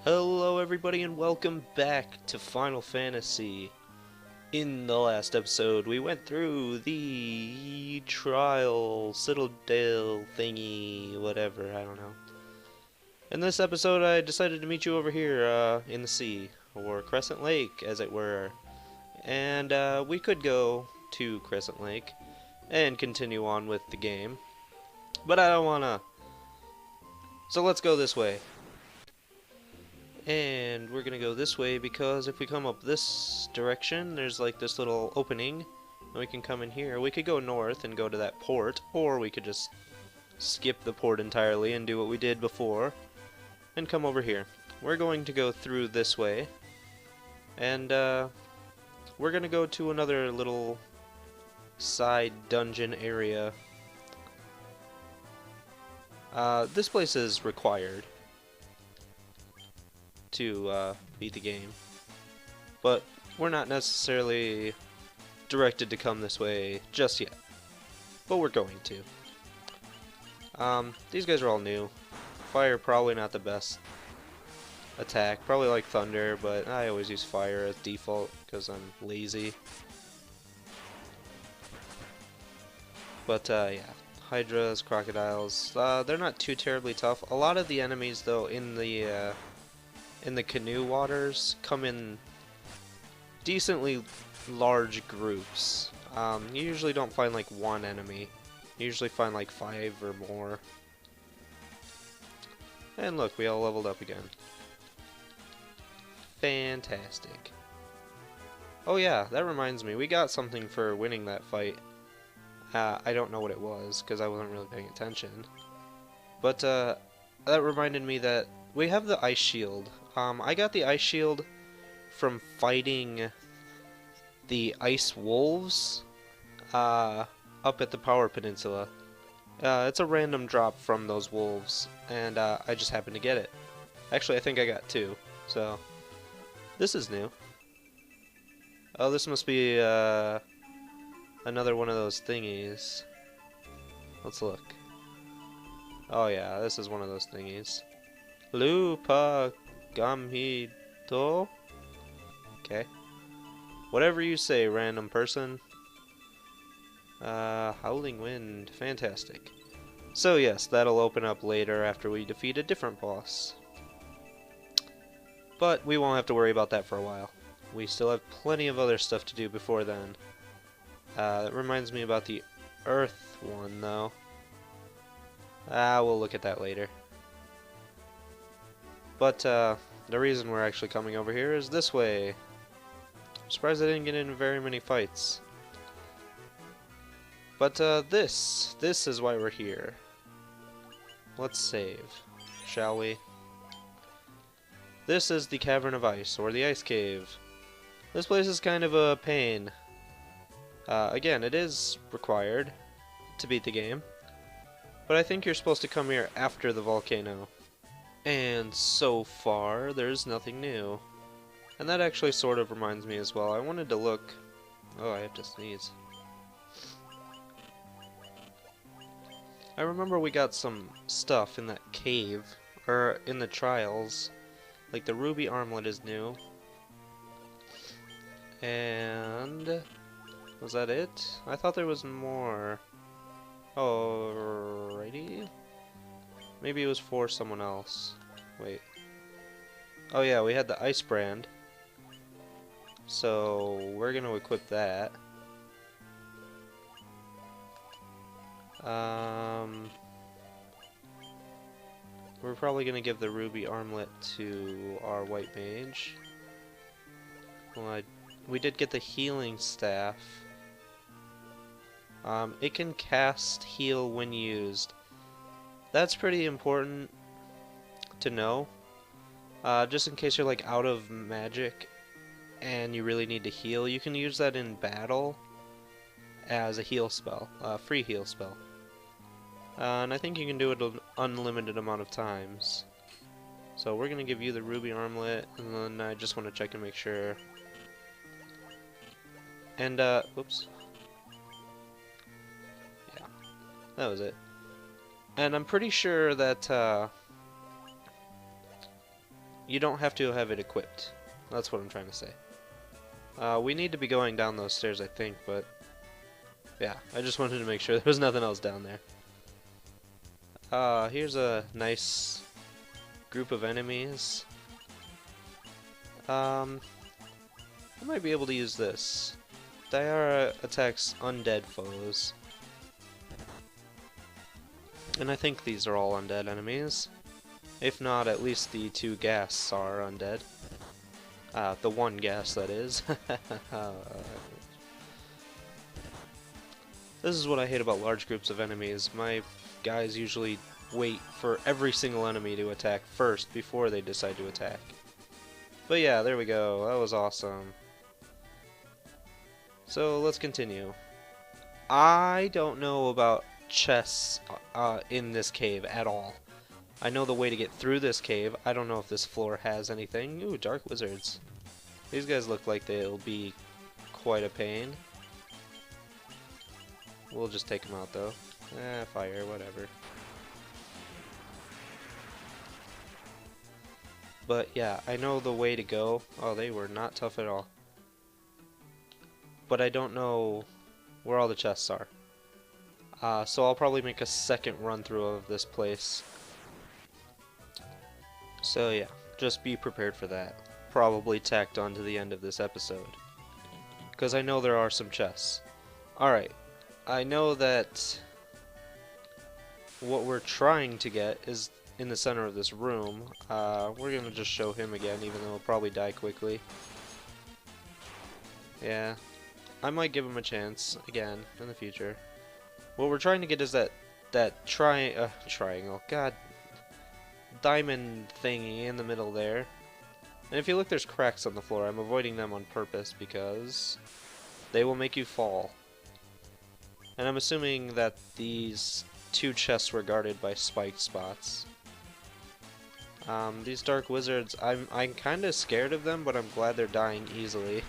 Hello everybody and welcome back to Final Fantasy. In the last episode we went through the trial, citadel thingy, whatever, I don't know. In this episode I decided to meet you over here in the sea, or Crescent Lake as it were. And we could go to Crescent Lake and continue on with the game. But I don't wanna. So let's go this way. And we're gonna go this way because if we come up this direction, there's like this little opening, and we can come in here. We could go north and go to that port, or we could just skip the port entirely and do what we did before, and come over here. We're going to go through this way, and we're gonna go to another little side dungeon area. This place is required to beat the game, but we're not necessarily directed to come this way just yet, but we're going to. These guys are all new. Fire probably not the best attack, probably like thunder, but I always use fire as default because I'm lazy. But yeah, hydras, crocodiles, they're not too terribly tough. A lot of the enemies though in the canoe waters come in decently large groups. You usually don't find like one enemy. You usually find like 5 or more. And look, we all leveled up again. Fantastic. Oh yeah, that reminds me, we got something for winning that fight. I don't know what it was, because I wasn't really paying attention. But that reminded me that we have the ice shield. I got the ice shield from fighting the ice wolves up at the Power Peninsula. It's a random drop from those wolves, and I just happened to get it. Actually, I think I got 2, so this is new. Oh, this must be another one of those thingies. Let's look. Oh yeah, this is one of those thingies. Lupa Gamhito? Okay. Whatever you say, random person. Howling Wind. Fantastic. So yes, that'll open up later after we defeat a different boss. But we won't have to worry about that for a while. We still have plenty of other stuff to do before then. That reminds me about the Earth one, though. We'll look at that later. But, the reason we're actually coming over here is this way. I'm surprised I didn't get in very many fights. But, this is why we're here. Let's save, shall we? This is the Cavern of Ice, or the Ice Cave. This place is kind of a pain. Again, it is required to beat the game, but I think you're supposed to come here after the volcano. And so far, there's nothing new. And that actually sort of reminds me as well. I wanted to look... Oh, I have to sneeze. I remember we got some stuff in that cave, or in the trials. Like the ruby armlet is new. And... was that it? I thought there was more. Alrighty. Maybe it was for someone else. Wait. Oh yeah, we had the ice brand. So we're gonna equip that. We're probably gonna give the ruby armlet to our white mage. Well, we did get the healing staff. It can cast heal when used. That's pretty important to know. Just in case you're like out of magic and you really need to heal, you can use that in battle as a heal spell, free heal spell. And I think you can do it an unlimited amount of times. So we're gonna give you the ruby armlet, and then I just want to check and make sure. And oops. Yeah, that was it. And I'm pretty sure that you don't have to have it equipped. That's what I'm trying to say. We need to be going down those stairs, I think, but yeah, I just wanted to make sure there was nothing else down there. Here's a nice group of enemies. I might be able to use this. Diara attacks undead foes. And I think these are all undead enemies. If not, at least the two ghasts are undead. The one ghast, that is. This is what I hate about large groups of enemies. My guys usually wait for every single enemy to attack first before they decide to attack. But yeah, there we go. That was awesome. So let's continue. I don't know about chests in this cave at all. I know the way to get through this cave. I don't know if this floor has anything. Ooh, dark wizards. These guys look like they'll be quite a pain. We'll just take them out though. Fire, whatever. But yeah, I know the way to go. Oh, they were not tough at all. But I don't know where all the chests are. So I'll probably make a second run through of this place. So yeah, just be prepared for that. Probably tacked on to the end of this episode. Because I know there are some chests. Alright, I know that what we're trying to get is in the center of this room. We're gonna just show him again, even though he'll probably die quickly. Yeah, I might give him a chance again in the future. What we're trying to get is that triangle. God, diamond thingy in the middle there. And if you look, there's cracks on the floor. I'm avoiding them on purpose because they will make you fall. And I'm assuming that these two chests were guarded by spiked spots. These dark wizards, I'm kind of scared of them, but I'm glad they're dying easily.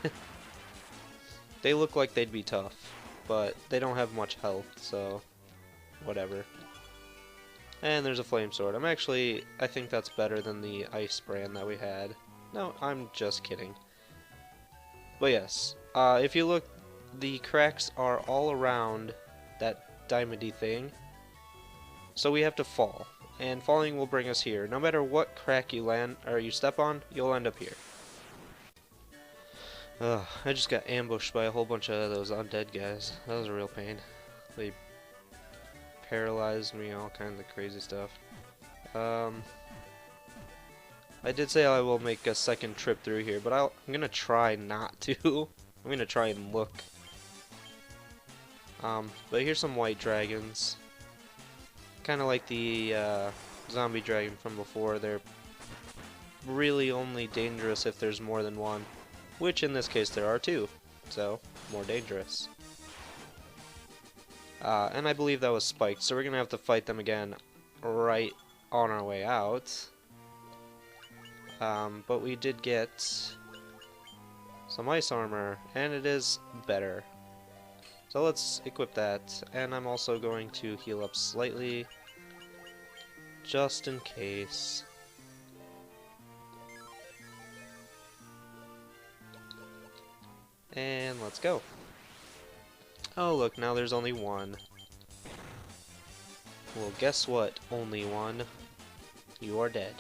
They look like they'd be tough, but they don't have much health, so whatever. And there's a flame sword. I think that's better than the ice brand that we had. No, I'm just kidding. But yes, if you look, the cracks are all around that diamondy thing. So we have to fall, and falling will bring us here. No matter what crack you land or you step on, you'll end up here. Ugh, I just got ambushed by a whole bunch of those undead guys. That was a real pain. They paralyzed me, all kinds of crazy stuff. I did say I will make a second trip through here, but I'm gonna try not to. I'm gonna try and look. But here's some white dragons. Kind of like the zombie dragon from before. They're really only dangerous if there's more than one, which in this case there are two, so more dangerous. And I believe that was spiked, so we're gonna have to fight them again right on our way out. But we did get some ice armor, and it is better. So let's equip that, and I'm also going to heal up slightly, just in case. And let's go. Oh look, now there's only one. Well, guess what? Only one. You are dead.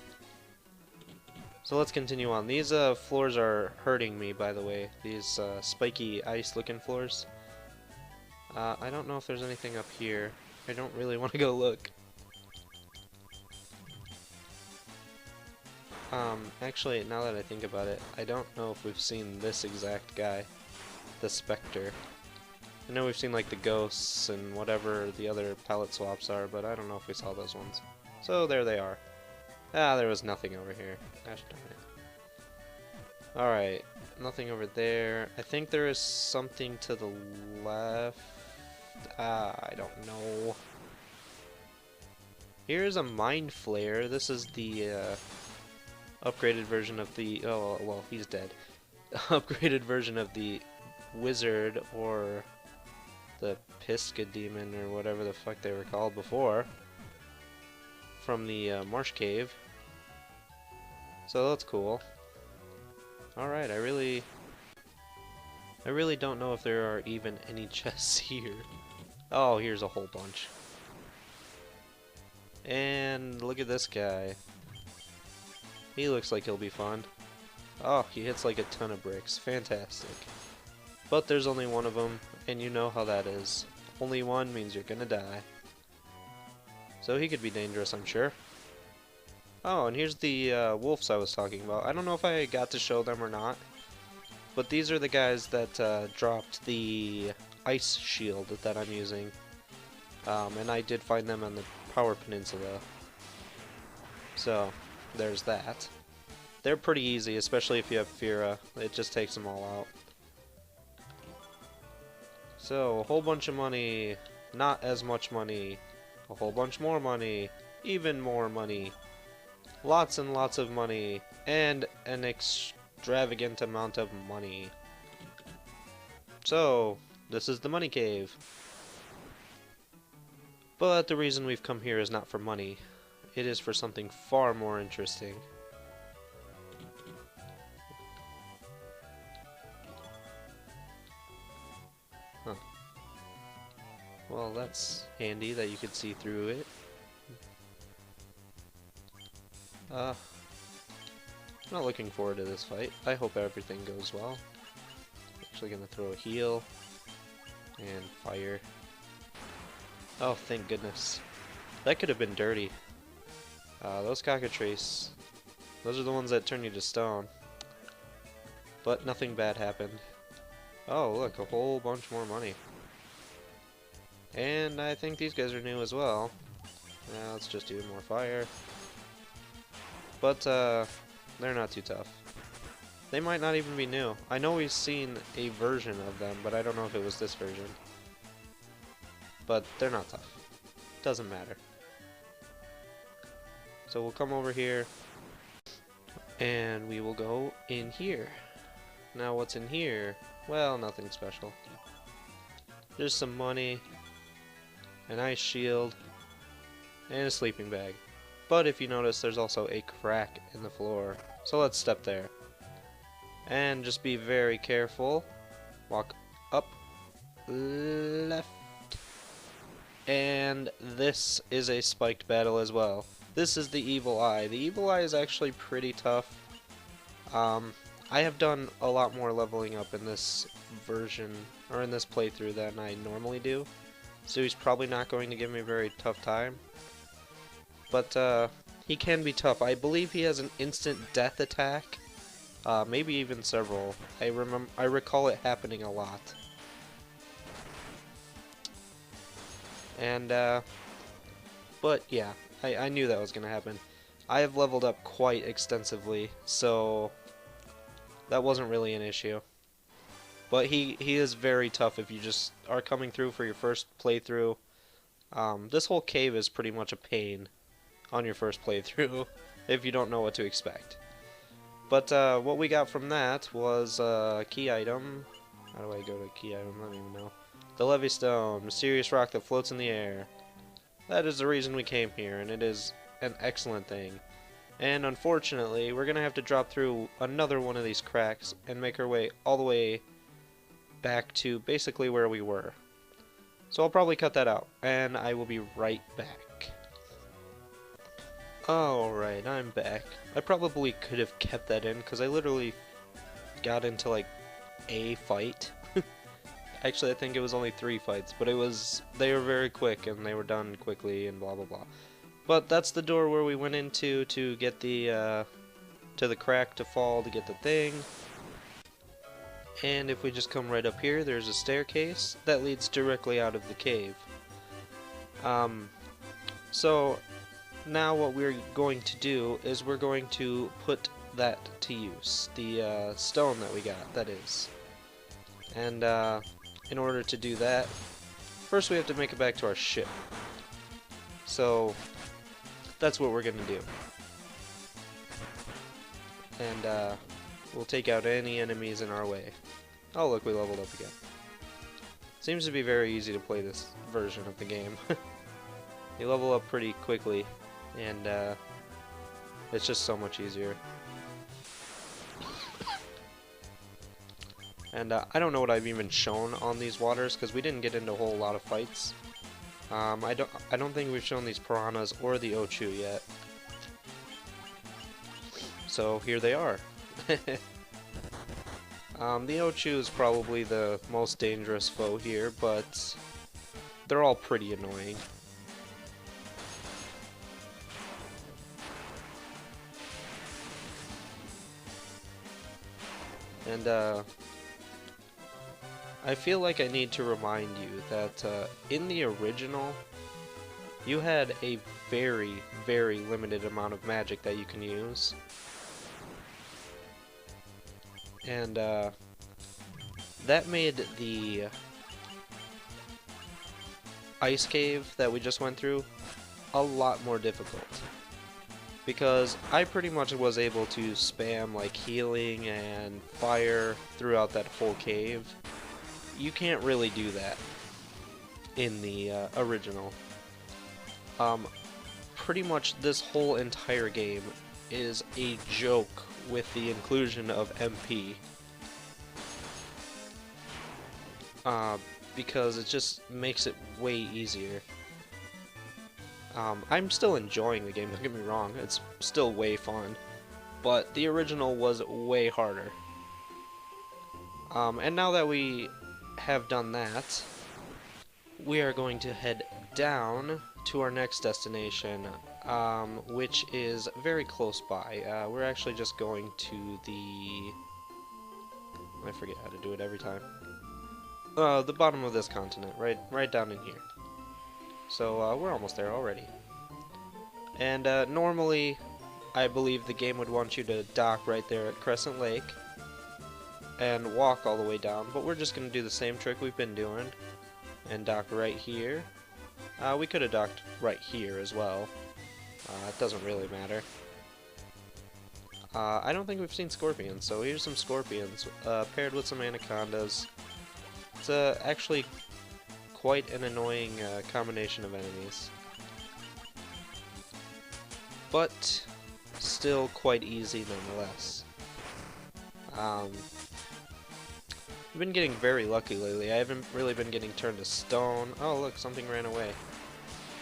So let's continue on. These floors are hurting me, by the way. These spiky ice-looking floors. I don't know if there's anything up here. I don't really want to go look. Actually, now that I think about it, I don't know if we've seen this exact guy, the Spectre. I know we've seen like the ghosts and whatever the other palette swaps are, but I don't know if we saw those ones. So there they are. Ah, there was nothing over here. Gosh darn it. Alright, nothing over there. I think there is something to the left. I don't know. Here's a Mind Flare. This is the upgraded version of the... Oh, well, he's dead. Upgraded version of the Wizard, or the Pisca Demon, or whatever the fuck they were called before, from the Marsh Cave. So that's cool. Alright, I really don't know if there are even any chests here. Oh, here's a whole bunch. And look at this guy. He looks like he'll be fun. Oh, he hits like a ton of bricks. Fantastic. But there's only one of them, and you know how that is. Only one means you're gonna die. So he could be dangerous, I'm sure. Oh, and here's the wolves I was talking about. I don't know if I got to show them or not, but these are the guys that dropped the ice shield that I'm using. And I did find them on the Power Peninsula. So, there's that. They're pretty easy, especially if you have Fira. It just takes them all out. So, a whole bunch of money, not as much money, a whole bunch more money, even more money, lots and lots of money, and an extravagant amount of money. So, this is the money cave. But the reason we've come here is not for money. It is for something far more interesting. Huh. Well, that's handy that you could see through it. I'm not looking forward to this fight. I hope everything goes well. Actually gonna throw a heal and fire. Oh, thank goodness. That could have been dirty. Those cockatrice, those are the ones that turn you to stone. But nothing bad happened. Oh, look, a whole bunch more money. And I think these guys are new as well. Now let's just do more fire. But, they're not too tough. They might not even be new. I know we've seen a version of them, but I don't know if it was this version. But they're not tough. Doesn't matter. So we'll come over here, and we will go in here. Now what's in here? Well, nothing special. There's some money, an ice shield, and a sleeping bag. But if you notice, there's also a crack in the floor. So let's step there. And just be very careful. Walk up, left. And this is a spiked battle as well. This is the Evil Eye. The Evil Eye is actually pretty tough. I have done a lot more leveling up in this version, or in this playthrough, than I normally do. So he's probably not going to give me a very tough time. But he can be tough. I believe he has an instant death attack. Maybe even several. I recall it happening a lot. And, but yeah, I knew that was going to happen. I have leveled up quite extensively, so that wasn't really an issue. But he is very tough if you just are coming through for your first playthrough. This whole cave is pretty much a pain on your first playthrough if you don't know what to expect. But what we got from that was a key item. How do I go to key item? I don't even know. The Levy Stone, mysterious rock that floats in the air. That is the reason we came here, and it is an excellent thing. And unfortunately, we're going to have to drop through another one of these cracks and make our way all the way back to basically where we were. So I'll probably cut that out, and I will be right back. Alright, I'm back. I probably could have kept that in, because I literally got into like a fight. Actually, I think it was only 3 fights, but they were very quick, and they were done quickly, and blah blah blah. But that's the door where we went into to get the, to the crack to fall to get the thing. And if we just come right up here, there's a staircase that leads directly out of the cave. So now what we're going to do is we're going to put that to use. The stone that we got, that is. And in order to do that, first we have to make it back to our ship. So that's what we're going to do. And we'll take out any enemies in our way. Oh look, we leveled up again. Seems to be very easy to play this version of the game. You level up pretty quickly, and it's just so much easier. And I don't know what I've even shown on these waters because we didn't get into a whole lot of fights. I don't think we've shown these piranhas or the Ochu yet. So here they are. The Ochu is probably the most dangerous foe here, but they're all pretty annoying. And I feel like I need to remind you that in the original, you had a very, very limited amount of magic that you can use. And that made the ice cave that we just went through a lot more difficult. Because I pretty much was able to spam like healing and fire throughout that whole cave. You can't really do that in the original. Pretty much this whole entire game is a joke with the inclusion of MP. Because it just makes it way easier. I'm still enjoying the game, don't get me wrong, it's still way fun, but the original was way harder. And now that we have done that, we are going to head down to our next destination, which is very close by. We're actually just going to the... I forget how to do it every time. The bottom of this continent, right down in here. So we're almost there already. And normally, I believe the game would want you to dock right there at Crescent Lake and walk all the way down, but we're just going to do the same trick we've been doing and dock right here. We could have docked right here as well. It doesn't really matter. I don't think we've seen scorpions, so here's some scorpions paired with some anacondas. It's actually quite an annoying combination of enemies. But still quite easy nonetheless. I've been getting very lucky lately. I haven't really been getting turned to stone. Oh look, something ran away.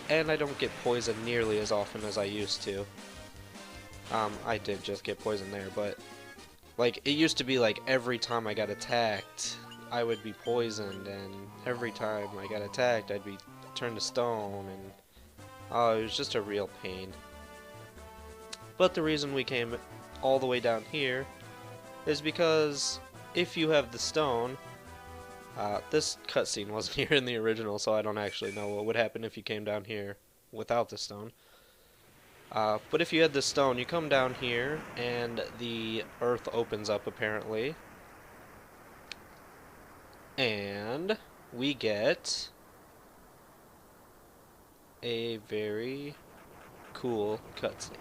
And I don't get poisoned nearly as often as I used to. I did just get poisoned there, but like it used to be like every time I got attacked I would be poisoned, and every time I got attacked I'd be turned to stone, and oh, it was just a real pain. But the reason we came all the way down here is because if you have the stone, this cutscene wasn't here in the original, so I don't actually know what would happen if you came down here without the stone. But if you had the stone, you come down here and the earth opens up apparently. And we get a very cool cutscene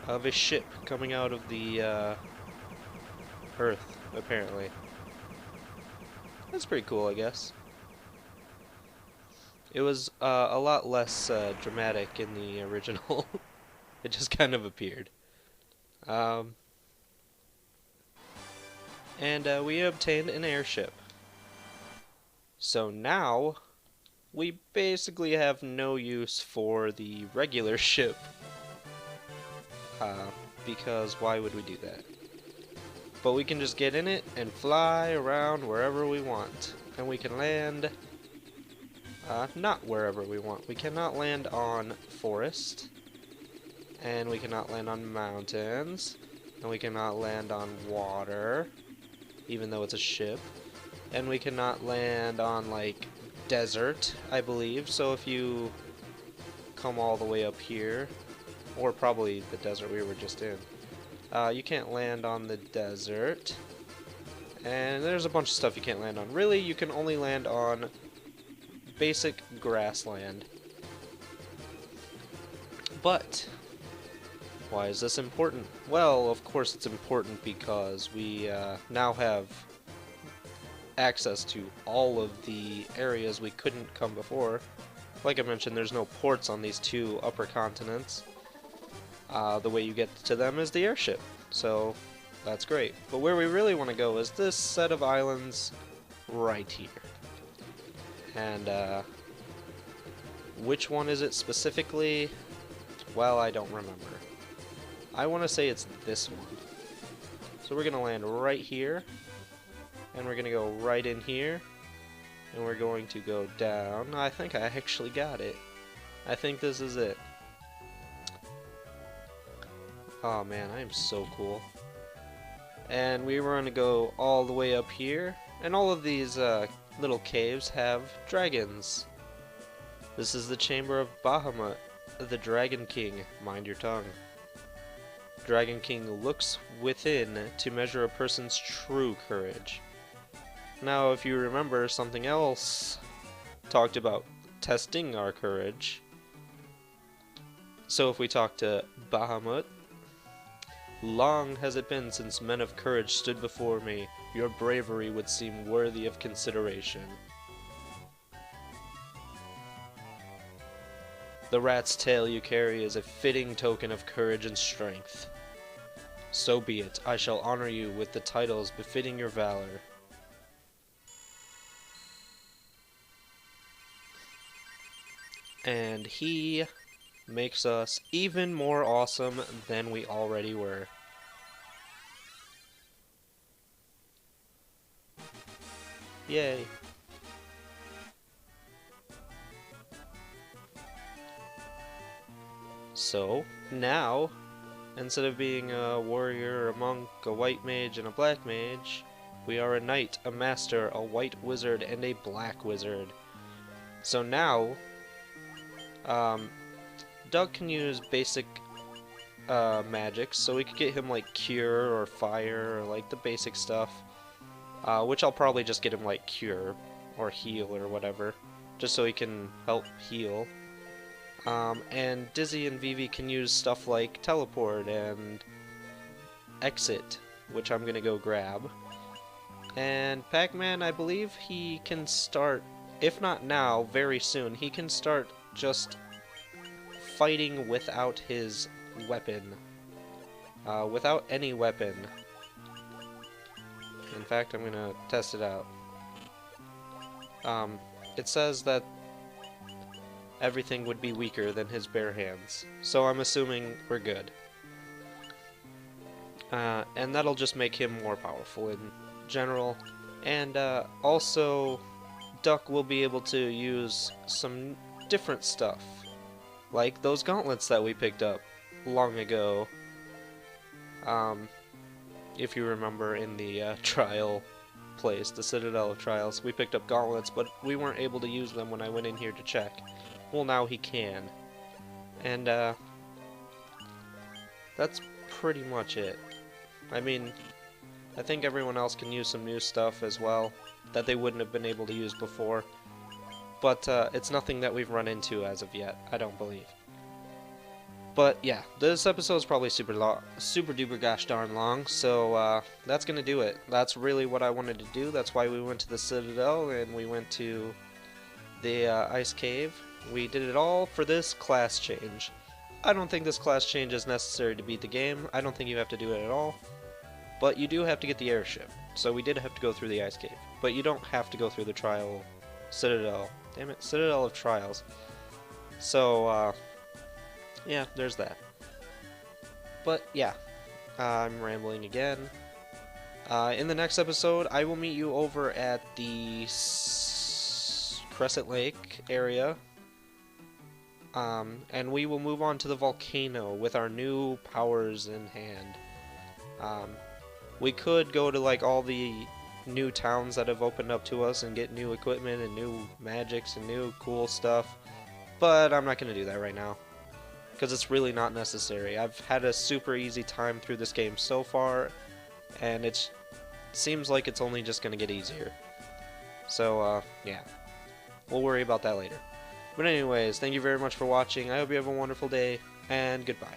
of a ship coming out of the earth, apparently. That's pretty cool, I guess. It was a lot less dramatic in the original. It just kind of appeared. And we obtained an airship. So now, we basically have no use for the regular ship. Because why would we do that? But we can just get in it and fly around wherever we want. And we can land... not wherever we want. We cannot land on forest. And we cannot land on mountains. And we cannot land on water, even though it's a ship. And we cannot land on, like, desert, I believe. So if you come all the way up here, or probably the desert we were just in, you can't land on the desert. And there's a bunch of stuff you can't land on. Really, you can only land on basic grassland. But why is this important? Well, of course it's important because we now have access to all of the areas we couldn't come before. Like I mentioned, there's no ports on these two upper continents. The way you get to them is the airship. So That's great. But where we really want to go is this set of islands right here. And, which one is it specifically? Well, I don't remember. I want to say it's this one. So we're going to land right here. And we're going to go right in here. And we're going to go down. I think I actually got it. I think this is it. Oh man, I am so cool. And we were going to go all the way up here. And all of these little caves have dragons. This is the chamber of Bahamut, the Dragon King. Mind your tongue. Dragon King looks within to measure a person's true courage. Now, if you remember, something else talked about testing our courage. So if we talk to Bahamut, long has it been since men of courage stood before me. Your bravery would seem worthy of consideration. The rat's tail you carry is a fitting token of courage and strength. So be it. I shall honor you with the titles befitting your valor. And he makes us even more awesome than we already were. Yay. So, now, instead of being a warrior, a monk, a white mage, and a black mage, we are a knight, a master, a white wizard, and a black wizard. So now, Doug can use basic magics, so we could get him like cure or fire or like the basic stuff, which I'll probably just get him like cure or heal or whatever, just so he can help heal. And Dizzy and Vivi can use stuff like teleport and exit, which I'm gonna go grab. And Pac-Man, I believe he can start, if not now, very soon, he can start just fighting without his weapon. Without any weapon. In fact, I'm gonna test it out. It says that everything would be weaker than his bare hands. So I'm assuming we're good. And that'll just make him more powerful in general. And also, Duck will be able to use some different stuff. Like those gauntlets that we picked up long ago. If you remember in the trial place, the Citadel of Trials, we picked up gauntlets, but we weren't able to use them when I went in here to check. Well, now he can. And, that's pretty much it. I mean, I think everyone else can use some new stuff as well that they wouldn't have been able to use before. But, it's nothing that we've run into as of yet, I don't believe. But, yeah, this episode's probably super duper gosh darn long, so, that's gonna do it. That's really what I wanted to do. That's why we went to the Citadel, and we went to the, Ice Cave. We did it all for this class change. I don't think this class change is necessary to beat the game. I don't think you have to do it at all. But you do have to get the airship. So we did have to go through the Ice Cave. But you don't have to go through the Trial Citadel. Damn it, Citadel of Trials. So, yeah, there's that. But, yeah. I'm rambling again. In the next episode, I will meet you over at the Crescent Lake area. And we will move on to the volcano with our new powers in hand. We could go to like all the new towns that have opened up to us and get new equipment and new magics and new cool stuff, but I'm not going to do that right now because it's really not necessary. I've had a super easy time through this game so far, and it seems like it's only just going to get easier. So, yeah. We'll worry about that later. But anyways, thank you very much for watching. I hope you have a wonderful day, and goodbye.